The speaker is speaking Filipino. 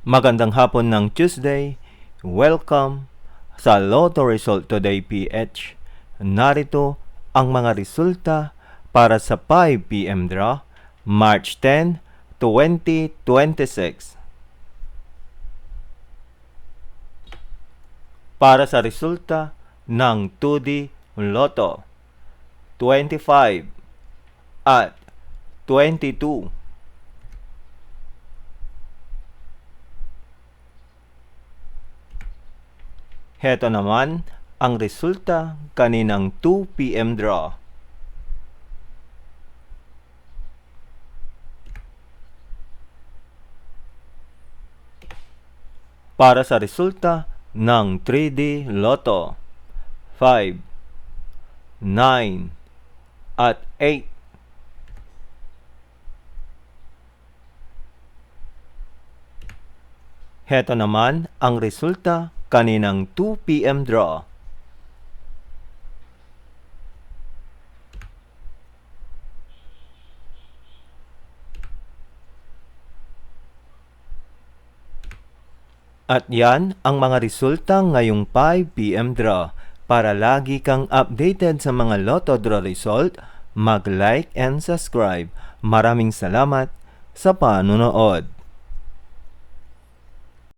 Magandang hapon ng Tuesday. Welcome sa Lotto Result Today PH. Narito ang mga resulta para sa 5 PM draw, March 10, 2026. Para sa resulta ng 2D Lotto, 25 at 22. Heto naman ang resulta kaninang 2 PM draw. Para sa resulta ng 3D Lotto, 5, 9, at 8. Heto naman ang resulta kaninang 2 PM draw. At yan ang mga resulta ngayong 5 PM draw. Para lagi kang updated sa mga Lotto draw result, mag-like and subscribe. Maraming salamat sa panonood.